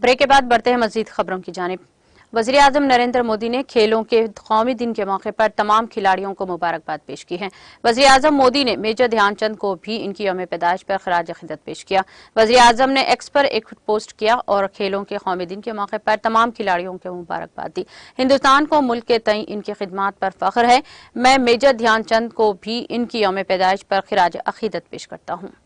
Break के बाद बढ़ते हैं मजीद खबरों की जानिब। वज़ीर आज़म नरेंद्र मोदी ने खेलों के कौमी दिन के मौके पर तमाम खिलाड़ियों को मुबारकबाद पेश की है। वज़ीर आज़म मोदी ने मेजर ध्यानचंद को भी इनकी यौम पैदाइश पर खराज अक़ीदत पेश किया। वज़ीर आज़म ने एक्स पर एक पोस्ट किया और खेलों के कौमी दिन के मौके पर तमाम खिलाड़ियों को मुबारकबाद दी। हिंदुस्तान को मुल्क के तई इनकी खिदमात पर फख्र है। मैं मेजर ध्यानचंद को भी इनकी यौम पैदाइश पर खराज अक़ीदत पेश करता हूँ।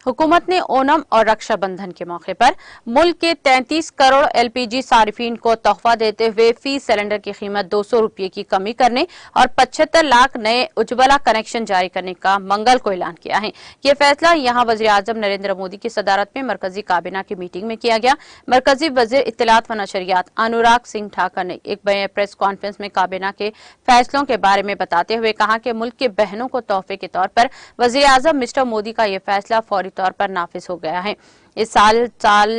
हुकूमत ने ओणम और रक्षाबंधन के मौके पर मुल्क के 33 करोड़ एलपीजी सारिफीन को तोहफा देते हुए फी सिलेंडर की कीमत 200 रुपये की कमी करने और 75 लाख नए उज्ज्वला कनेक्शन जारी करने का मंगल को ऐलान किया है। ये फैसला यहां वज़ीर आज़म नरेंद्र मोदी की सदारत में मरकजी काबीना की मीटिंग में किया गया। मरकजी वज़ीर इत्तलात व नशरियात अनुराग सिंह ठाकर ने एक प्रेस कॉन्फ्रेंस में काबीना के फैसलों के बारे में बताते हुए कहा कि मुल्क के बहनों को तोहफे के तौर पर वज़ीर आज़म मिस्टर मोदी का यह फैसला फौरी तौर पर नाफिज हो गया है। इस साल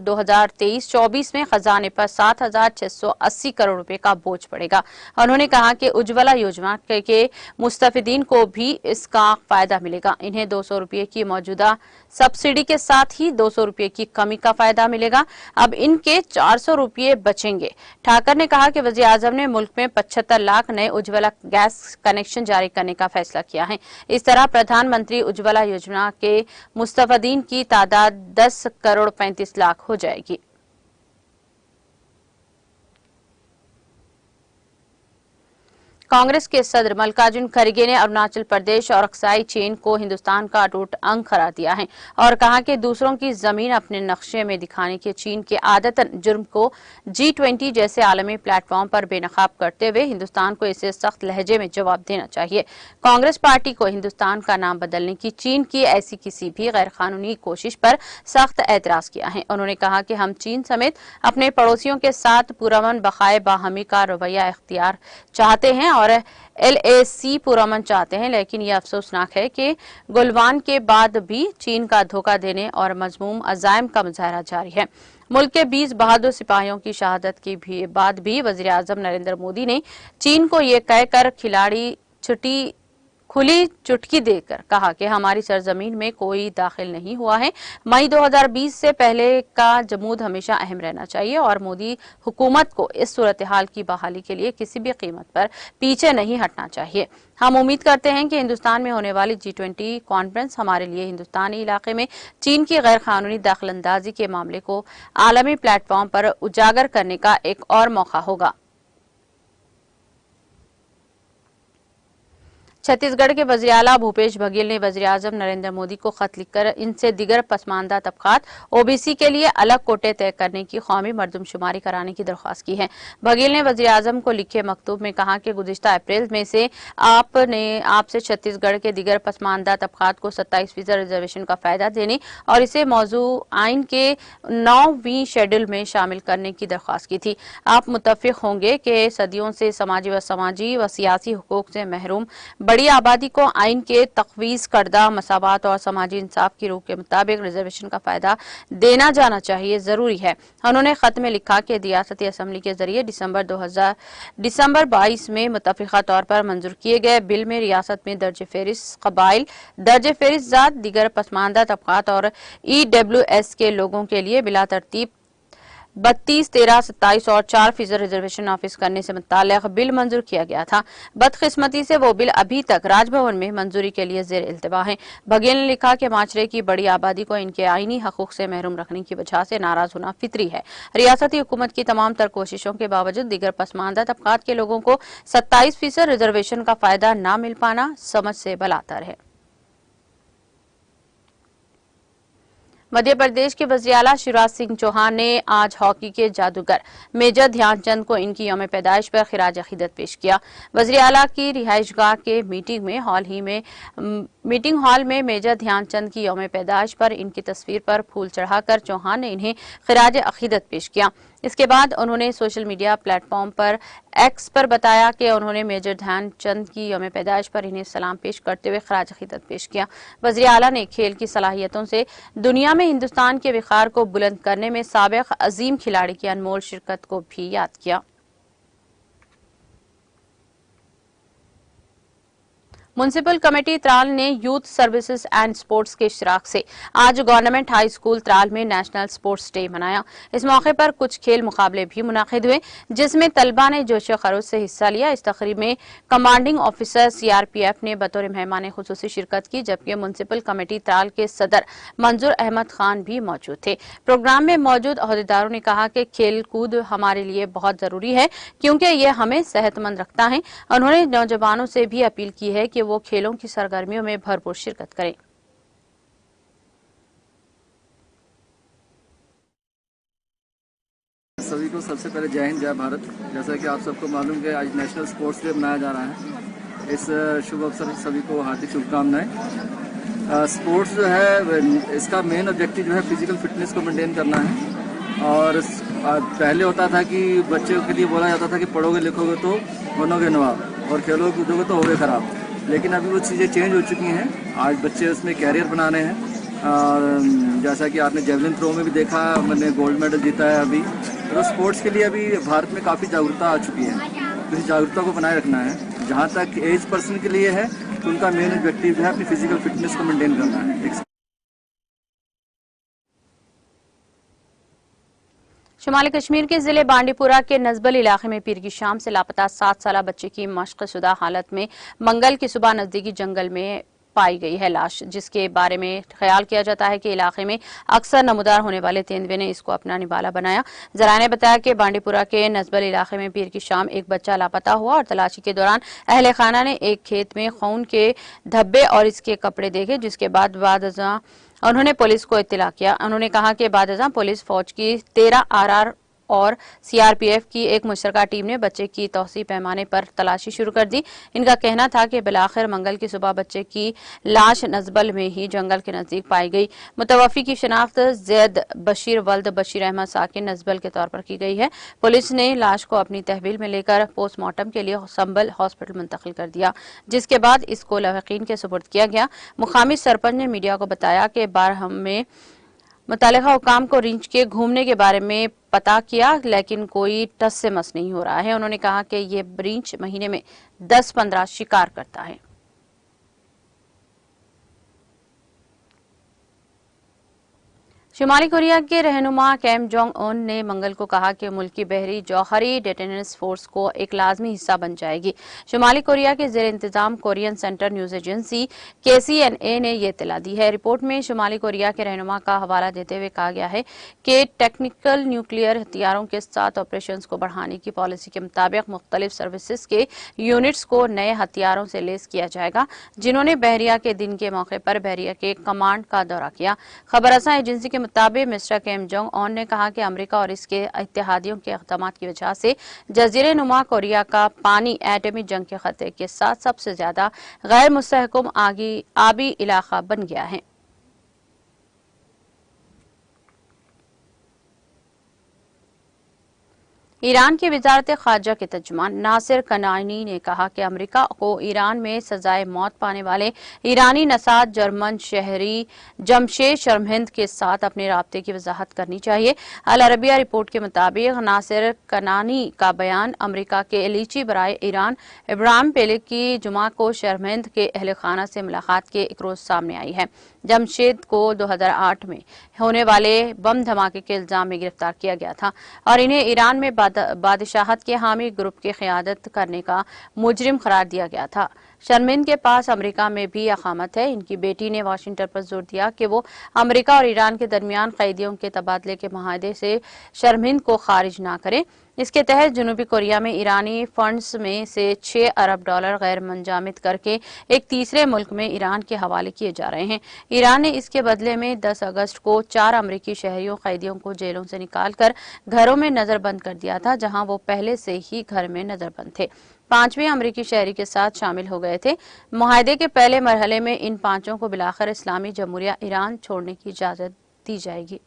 2023-24 में खजाने पर 7,680 करोड़ रुपए का बोझ पड़ेगा। उन्होंने कहा कि उज्ज्वला योजना के मुस्तफिदीन को भी इसका फायदा मिलेगा। इन्हें 200 रुपये की मौजूदा सब्सिडी के साथ ही 200 रुपये की कमी का फायदा मिलेगा। अब इनके 400 रुपये बचेंगे। ठाकर ने कहा कि वज़ीर आज़म ने मुल्क में 75 लाख नए उज्ज्वला गैस कनेक्शन जारी करने का फैसला किया है। इस तरह प्रधानमंत्री उज्ज्वला योजना के मुस्तफिदीन की तादाद 10 करोड़ 35 लाख हो जाएगी। कांग्रेस के सदर मल्लिकार्जुन खड़गे ने अरुणाचल प्रदेश और अक्साई चेन को हिंदुस्तान का अटूट अंग करार दिया है और कहा कि दूसरों की जमीन अपने नक्शे में दिखाने के चीन के आदतन जुर्म को G20 जैसे आलमी प्लेटफॉर्म पर बेनकाब करते हुए हिंदुस्तान को इसे सख्त लहजे में जवाब देना चाहिए। कांग्रेस पार्टी को हिंदुस्तान का नाम बदलने की चीन की ऐसी किसी भी गैर कानूनी कोशिश पर सख्त एतराज किया है। उन्होंने कहा कि हम चीन समेत अपने पड़ोसियों के साथ पुरअमन बकाए बाहमी का रवैया इख्तियार चाहते हैं और LAC पुरअमन चाहते हैं, लेकिन यह अफसोसनाक है कि गुलवान के बाद भी चीन का धोखा देने और मजमूम अजायम का मुजाहरा जारी है। मुल्क के 20 बहादुर सिपाहियों की शहादत के बाद भी वज़ीर आज़म नरेंद्र मोदी ने चीन को ये कहकर खुली चुटकी देकर कहा कि हमारी सरजमीन में कोई दाखिल नहीं हुआ है। मई 2020 से पहले का जमूद हमेशा अहम रहना चाहिए और मोदी हुकूमत को इस सूरत हाल की बहाली के लिए किसी भी कीमत पर पीछे नहीं हटना चाहिए। हम उम्मीद करते हैं कि हिंदुस्तान में होने वाली G20 कॉन्फ्रेंस हमारे लिए हिंदुस्तानी इलाके में चीन की गैर कानूनी दखलंदाजी के मामले को आलमी प्लेटफॉर्म पर उजागर करने का एक और मौका होगा। छत्तीसगढ़ के वज़ीर आला भूपेश बघेल ने वज़ीर आज़म नरेंद्र मोदी को खत लिखकर इनसे दिगर पसमानदा तबकात OBC के लिए अलग कोटे तय करने की कौमी मरदमशुमारी कराने की दरख्वास्त की है। बघेल ने वज़ीर आज़म को लिखे मकतूब में कहा कि गुज़िश्ता अप्रैल में से आपसे छत्तीसगढ़ के दिगर पसमानदा तबकात को 27% रिजर्वेशन का फायदा देने और इसे मौजू आइन के 9वीं शेड्यूल में शामिल करने की दरख्वास्त की थी। आप मुत्तफिक होंगे कि सदियों से समाजी व सियासी हुकूक से महरूम बड़ी आबादी को आइन के तखवीज करदा मसावत और समाजी इंसाफ की रूह के मुताबिक रिजर्वेशन का फायदा देना जाना चाहिए जरूरी है। उन्होंने खत में लिखा कि रियासती असम्बली के जरिए दिसंबर 22 में मुतफिका तौर पर मंजूर किए गए बिल में रियासत में दर्ज फेरिस्त कबाइल, दर्ज फेरिस्त जात, दिगर पसमानदा तबकात और EWS के लोगों के लिए बिला तरतीब 32, 13, 27 और 4% रिजर्वेशन नाफिज करने से मुताल्लिक बिल मंजूर किया गया था। बदकिस्मती से वो बिल अभी तक राजभवन में मंजूरी के लिए जेर इल्तिवा है। बघेल ने लिखा कि माशरे की बड़ी आबादी को इनके आईनी हकूक से महरूम रखने की वजह से नाराज होना फितरी है। रियासती हुकूमत की तमाम तर कोशिशों के बावजूद दिगर पसमानदा तबकात के लोगों को 27% रिजर्वेशन का फायदा न मिल पाना समझ से बलातर है। मध्य प्रदेश के वज़ीर आला शिवराज सिंह चौहान ने आज हॉकी के जादूगर मेजर ध्यानचंद को इनकी यौम पैदाइश पर खिराज अक़ीदत पेश किया। वज़ीर आला की रिहाइशगाह के मीटिंग हॉल में मेजर ध्यानचंद की यौम पैदाइश पर इनकी तस्वीर पर फूल चढ़ाकर चौहान ने इन्हें खिराज अक़ीदत पेश किया। इसके बाद उन्होंने सोशल मीडिया प्लेटफॉर्म पर एक्स पर बताया कि उन्होंने मेजर ध्यानचंद की यौम पैदाइश पर इन्हें सलाम पेश करते हुए खिराज अक़ीदत पेश किया। वज़ीर आला ने खेल की सलाहियतों से दुनिया में हिंदुस्तान के विकार को बुलंद करने में साबिक अजीम खिलाड़ी की अनमोल शिरकत को भी याद किया। म्युनिसिपल कमेटी त्राल ने यूथ सर्विसेज एंड स्पोर्ट्स के इश्तराक से आज गवर्नमेंट हाई स्कूल त्राल में नेशनल स्पोर्ट्स डे मनाया। इस मौके पर कुछ खेल मुकाबले भी मुनाकिद हुए, जिसमें तलबा ने जोश खरोश से हिस्सा लिया। इस तकरीब में कमांडिंग ऑफिसर सीआरपीएफ ने बतौर मेहमान खुसूसी शिरकत की, जबकि म्युनिसिपल कमेटी त्राल के सदर मंजूर अहमद खान भी मौजूद थे। प्रोग्राम में मौजूद अहदेदारों ने कहा कि खेल कूद हमारे लिए बहुत जरूरी है, क्योंकि ये हमें सेहतमंद रखता है। उन्होंने नौजवानों से भी अपील की है कि वो खेलों की सरगर्मियों में भरपूर शिरकत करें। सभी को सबसे पहले जय हिंद जय भारत। जैसा कि आप सबको मालूम है आज नेशनल स्पोर्ट्स डे मनाया जा रहा है। इस शुभ अवसर पर सभी को हार्दिक शुभकामनाएं। स्पोर्ट्स जो है इसका मेन ऑब्जेक्टिव जो है फिजिकल फिटनेस को मेंटेन करना है। और पहले होता था कि बच्चों के लिए बोला जाता था कि पढ़ोगे लिखोगे तो बनोगे नवाब और खेलोगे कूदोगे तो होगे खराब, लेकिन अभी वो चीज़ें चेंज हो चुकी हैं। आज बच्चे उसमें कैरियर बना रहे हैं। और जैसा कि आपने जेवलिन थ्रो में भी देखा, मैंने गोल्ड मेडल जीता है अभी। तो स्पोर्ट्स के लिए अभी भारत में काफ़ी जागरूकता आ चुकी है, तो इस जागरूकता को बनाए रखना है। जहाँ तक एज पर्सन के लिए है तो उनका मेन ऑब्जेक्टिव जो है अपनी फिजिकल फिटनेस को मेंटेन करना है। शुमाली कश्मीर के जिले बांडीपुरा के नजबल इलाके में पीर की शाम से लापता 7 साला बच्चे की मशक़शुदा हालत में मंगल की सुबह नजदीकी जंगल में पाई गई है लाश, जिसके बारे में ख्याल किया जाता है कि इलाके में अक्सर नमूदार होने वाले तेंदुए ने इसको अपना निवाला बनाया। जराये ने बताया कि बांडीपुरा के नजबल इलाके में पीर की शाम एक बच्चा लापता हुआ और तलाशी के दौरान अहले खाना ने एक खेत में खून के धब्बे और इसके कपड़े देखे, जिसके बाद उन्होंने पुलिस को इत्तला किया। उन्होंने कहा कि बादशाह पुलिस फौज की 13 आरआर और सीआरपीएफ की एक मुश्तरका टीम ने बच्चे की तौसी पैमाने पर तलाशी शुरू कर दी। इनका कहना था कि बिलाखिर मंगल की सुबह बच्चे की लाश नजबल में ही जंगल के नजदीक पाई गई। मुतवफ़ी की शनाख्त जैद बशीर वल्द बशीर अहमद साकिन नजबल के तौर पर की गई है। पुलिस ने लाश को अपनी तहवील में लेकर पोस्टमार्टम के लिए संबल हॉस्पिटल मुंतकिल कर दिया, जिसके बाद इसको लवाकिन के सुपुर्द किया गया। मुकामी सरपंच ने मीडिया को बताया कि बारहम में मुतालिका हुकाम को रिंच के घूमने के बारे में पता किया, लेकिन कोई टस से मस नहीं हो रहा है। उन्होंने कहा कि ये रिंच महीने में 10-15 शिकार करता है। शुमाली कोरिया के रहनुमा किम जोंग उन ने मंगल को कहा कि मुल्क की बहरी जौहरी डिटेंस फोर्स को एक लाजमी हिस्सा बन जाएगी। शुमाली कोरिया के जेर इंतजाम Korean centre news agency KCNA ने यह इत्तला दी है। रिपोर्ट में शुमाली कोरिया के रहनुमा का हवाला देते हुए कहा गया है कि टेक्निकल न्यूक्लियर हथियारों के साथ ऑपरेशन को बढ़ाने की पॉलिसी के मुताबिक मुख्तलिफ सर्विसेज के यूनिट्स को नए हथियारों से लेस किया जाएगा, जिन्होंने बहरिया के दिन के मौके पर बहरिया के कमांड का दौरा किया। खबर रसा एजेंसी के मुताबिक मिस्टर किम जोंग उन ने कहा कि अमेरिका और इसके इत्तेहादियों के इक़दामात की वजह से जजीरे नुमा कोरिया का पानी एटमी जंग के खतरे के साथ सबसे ज्यादा गैर मुस्तहकम आबी इलाका बन गया है। ईरान के वजारत खारजा के तर्जुमान नासिर कनानी ने कहा कि अमेरिका को ईरान में सजाए मौत पाने वाले ईरानी नसाद जर्मन शहरी जमशेद शर्महिंद के साथ अपने राब्ते की वजाहत करनी चाहिए। अल अरबिया रिपोर्ट के मुताबिक नासिर कनानी का बयान अमेरिका के एलीची बराए ईरान इब्राहिम पेलेक की जुमा को शर्महिंद के अहल खाना से मुलाकात के एक रोज सामने आई है। जमशेद को 2008 में होने वाले बम धमाके के इल्जाम में गिरफ्तार किया गया था और इन्हें ईरान में बादशाहत के हामी ग्रुप की क़यादत करने का मुजरिम करार दिया गया था। शर्मिंद के पास अमेरिका में भी अकामत है। इनकी बेटी ने वाशिंगटन पर जोर दिया कि वो अमेरिका और ईरान के दरमियान कैदियों के तबादले के माहदे से शर्मिंद को खारिज ना करें। इसके तहत जनूबी कोरिया में ईरानी फंड्स में से $6 अरब गैर मंजामित करके एक तीसरे मुल्क में ईरान के हवाले किए जा रहे हैं। ईरान ने इसके बदले में 10 अगस्त को 4 अमरीकी शहरियों कैदियों को जेलों से निकालकर घरों में नजरबंद कर दिया था, जहां वो पहले से ही घर में नजरबंद थे। 5वें अमरीकी शहरी के साथ शामिल हो गए थे। मुआहदे के पहले मरहले में इन 5 को बिलाखिर इस्लामी जमहूरिया ईरान छोड़ने की इजाजत दी जाएगी।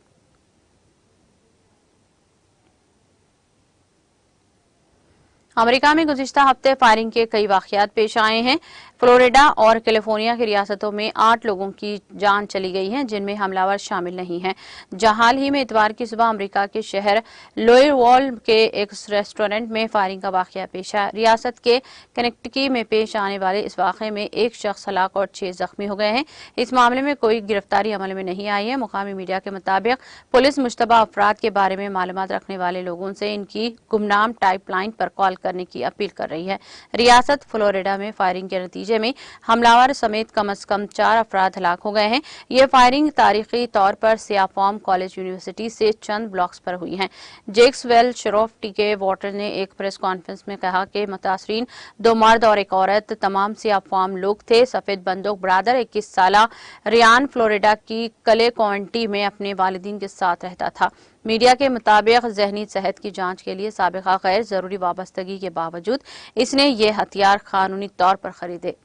अमेरिका में गुज़िश्ता हफ्ते फायरिंग के कई वाक़यात पेश आए हैं। फ्लोरिडा और कैलिफोर्निया की रियासतों में 8 लोगों की जान चली गई है, जिनमें हमलावर शामिल नहीं हैं। जहां हाल ही में इतवार की सुबह अमेरिका के शहर लोयरवॉल के एक रेस्टोरेंट में फायरिंग का वाकया पेश आया। रियासत के कनेक्टिकी में पेश आने वाले इस वाकये में एक शख्स हलाक और 6 जख्मी हो गए हैं। इस मामले में कोई गिरफ्तारी अमल में नहीं आई है। मुकामी मीडिया के मुताबिक पुलिस मुश्तबा अफराद के बारे में मालूमात रखने वाले लोगों से इनकी गुमनाम पाइपलाइन पर कॉल करने की अपील कर रही है। रियासत फ्लोरिडा में फायरिंग के नतीजे में हमलावर समेत कम से कम 4 अफराद हलाक हो गए हैं। ये फायरिंग तारीखी तौर पर सियाफॉर्म कॉलेज यूनिवर्सिटी से चंद ब्लॉक्स पर हुई है। जेक्सवेल शरीफ टीके वाटर ने एक प्रेस कॉन्फ्रेंस में कहा कि मुतासरीन 2 मर्द और एक औरत तमाम सियाफॉर्म लोग थे। सफेद बंदूक ब्रादर 21 साला रियान फ्लोरिडा की कले काउंटी में अपने वालिदीन के साथ रहता था। मीडिया के मुताबिक जहनी सेहत की जांच के लिए साबिका गैर जरूरी वाबस्तगी के बावजूद इसने ये हथियार कानूनी तौर पर खरीदे।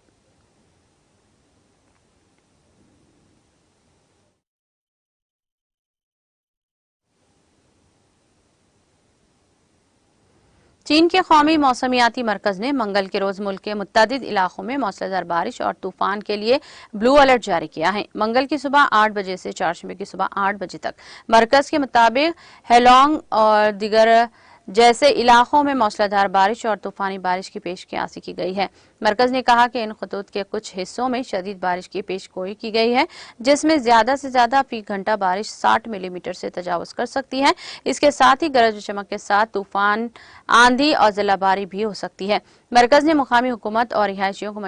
चीन के कौमी मौसमियाती मरकज ने मंगल के रोज मुल्क के मुत्तदिद इलाकों में मौसलाधार बारिश और तूफान के लिए ब्लू अलर्ट जारी किया है। मंगल की सुबह 8 बजे से चारशंबे की सुबह 8 बजे तक मरकज के मुताबिक हेलोंग और दिगर जैसे इलाकों में मौसलाधार बारिश और तूफानी बारिश की पेशकशी की गई है। मरकज ने कहा कि इन खतूत के कुछ हिस्सों में शदीद बारिश की पेशगोई की गई है, जिसमें ज्यादा से ज्यादा फी घंटा बारिश 60 मिलीमीटर से तजावुज कर सकती है। इसके साथ ही गरज चमक के साथ तूफान, आंधी और जिलाबारी भी हो सकती है। मरकज ने मुकामी हुकूमत और रिहायशियों को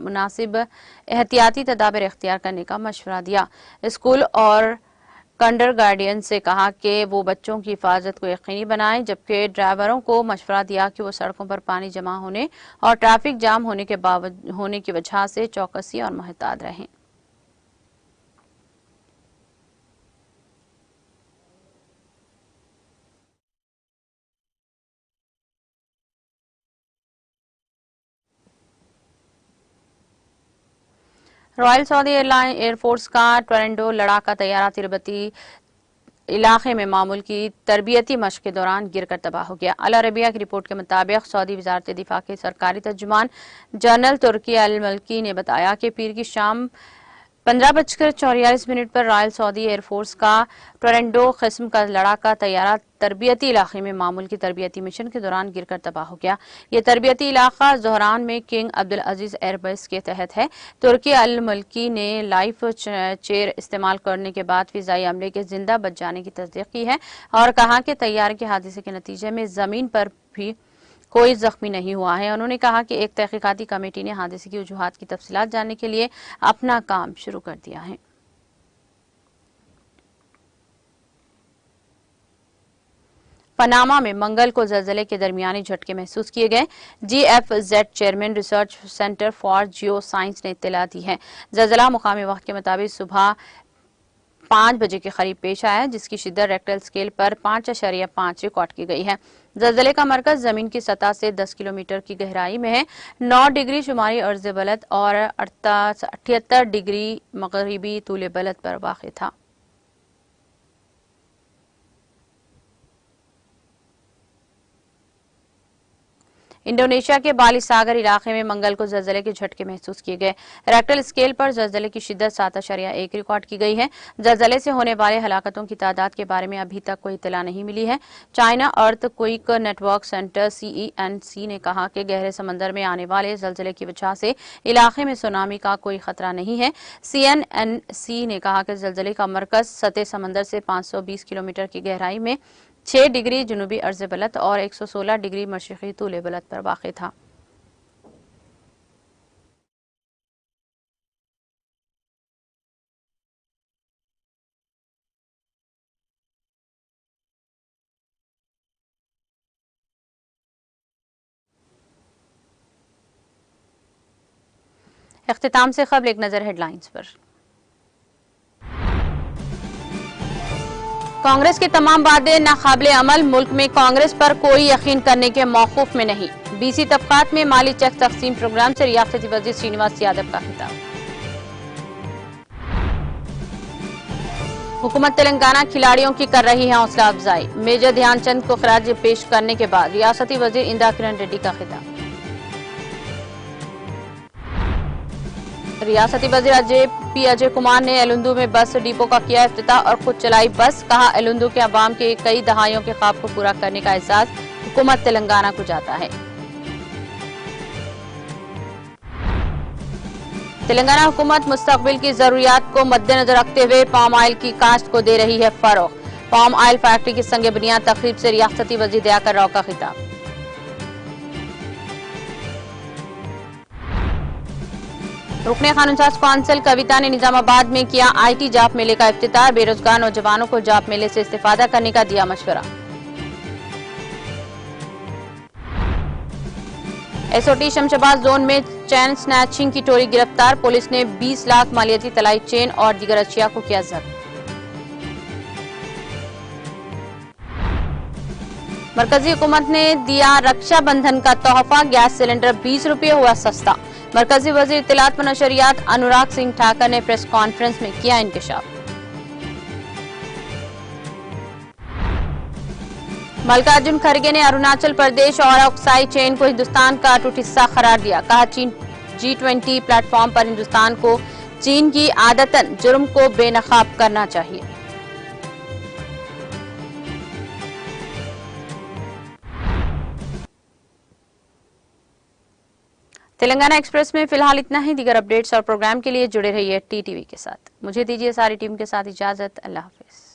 मुनासिब एहतियाती तदाबीर इख्तियार करने का मशवरा दिया। स्कूल और कंडर गार्डियन से कहा कि वो बच्चों की हिफाजत को यकीनी बनाएं, जबकि ड्राइवरों को मशवरा दिया कि वो सड़कों पर पानी जमा होने और ट्रैफिक जाम होने की वजह से चौकसी और मुहतात रहें। रॉयल सऊदी एयरफोर्स का टोरंटो लड़ाका तैयारा तिब्बती इलाके में मामूल की तरबियती मशक के दौरान गिरकर तबाह हो गया। अल अरबिया की रिपोर्ट के मुताबिक सऊदी वजारत दिफा के सरकारी तर्जुमान जनरल तुर्की अल मल्की ने बताया कि पीर की शाम 15:44 पर रॉयल सऊदी एयरफोर्स का टोरंटो किस्म का लड़ाका तैयारा तरबियती इलाके में मामूल की तरबियती मिशन के दौरान गिरकर तबाह हो गया। ये तरबियती इलाका जोहरान में किंग अब्दुल अजीज एयरबेस के तहत है। तुर्की अल मल्की ने लाइफ चेयर इस्तेमाल करने के बाद फिजाई हमले के जिंदा बच जाने की तस्दीक की है और कहा कि तैयारे के हादसे के नतीजे में जमीन पर भी कोई जख्मी नहीं हुआ है। उन्होंने कहा कि एक तहकीकाती कमेटी ने हादसे की वजूहात की तफसीलात जानने के लिए अपना काम शुरू कर दिया है। पनामा में मंगल को जलजले के दरमियानी झटके महसूस किए गए। GFZ chairman research centre for geo science ने इत्तला दी है। जलजला मुकामी वक्त के मुताबिक सुबह 5 बजे के करीब पेश आया, जिसकी शिद्दत रेक्टल स्केल पर 5.5 रिकॉर्ड की गई है। जलजले का मरकज जमीन की सतह से 10 किलोमीटर की गहराई में है। 9 डिग्री शुमारी अर्ज बलद और 78 डिग्री मगरिबी तूल बलद पर वाक़ था। इंडोनेशिया के बाली सागर इलाके में मंगल को जलजले के झटके महसूस किए गए। रेक्टल स्केल पर जलजले की शिद्दत 7.1 रिकॉर्ड की गई है। जलजले से होने वाले हलाकतों की तादाद के बारे में अभी तक कोई इत्तला नहीं मिली है। चाइना अर्थ क्विक नेटवर्क सेंटर CENC ने कहा कि गहरे समंदर में आने वाले जलजले की वजह से इलाके में सुनामी का कोई खतरा नहीं है। CNNC ने कहा कि जलजले का मरकज सतह समंदर से 520 किलोमीटर की गहराई में 6 डिग्री जुनूबी अर्ज बलद और 116 डिग्री मशरिकी तूल बलद पर वाक़ था। इख्तिताम से ख़बर एक नज़र हेडलाइंस पर। कांग्रेस के तमाम वादे नाकाबिले अमल, मुल्क में कांग्रेस पर कोई यकीन करने के मौक़ूफ में नहीं। BC तबकात में माली चेक तकसीम प्रोग्राम से रियासती वज़ीर श्रीनिवास यादव का खिताब। हुकूमत तेलंगाना खिलाड़ियों की कर रही है हौसला अफजाई। मेजर ध्यानचंद को खराज पेश करने के बाद रियासती वज़ीर इंदिरा किरण रेड्डी का खिताब। रियासती वजीर अजय कुमार ने एलुंदु में बस डिपो का किया इफ्तिताह और खुद चलाई बस। कहा, एलुंदु के अवाम के कई दहाइयों के ख्वाब को पूरा करने का एहसास हुकूमत तेलंगाना को जाता है। तेलंगाना हुकूमत मुस्तकबिल की जरूरियात को मद्देनजर रखते हुए पाम ऑयल की काश्त को दे रही है फरोग। पाम ऑयल फैक्ट्री की संग बुनियाद तकरीब से रियासती वजीर दयाकर राव का खिताब। रुकने कानून साज कौंसिल कविता ने निजामाबाद में किया IT जॉब मेले का इफ्तिताह। बेरोजगार नौजवानों को जॉब मेले से इस्तेफादा करने का दिया मशवरा। SOT शमशाबाद जोन में चैन स्नैचिंग की टोली गिरफ्तार। पुलिस ने 20 लाख मालियाती तलाई चेन और दीगर अशिया को किया जब्त। मरकजी हुकूमत ने दिया रक्षाबंधन का तोहफा। गैस सिलेंडर 20 रुपये हुआ सस्ता। मरकजी वजीर इत्तलात व नशरियात अनुराग सिंह ठाकर ने प्रेस कॉन्फ्रेंस में किया इंकशाफ। मल्लिकार्जुन खड़गे ने अरुणाचल प्रदेश और ऑक्साई चेन को हिंदुस्तान का अटूट हिस्सा करार दिया। कहा, G20 प्लेटफॉर्म पर हिंदुस्तान को चीन की आदतन जुर्म को बेनकाब करना चाहिए। तेलंगाना एक्सप्रेस में फिलहाल इतना ही। दीगर अपडेट्स और प्रोग्राम के लिए जुड़े रहिए TTV के साथ। मुझे दीजिए सारी टीम के साथ इजाजत। अल्लाह हाफिज।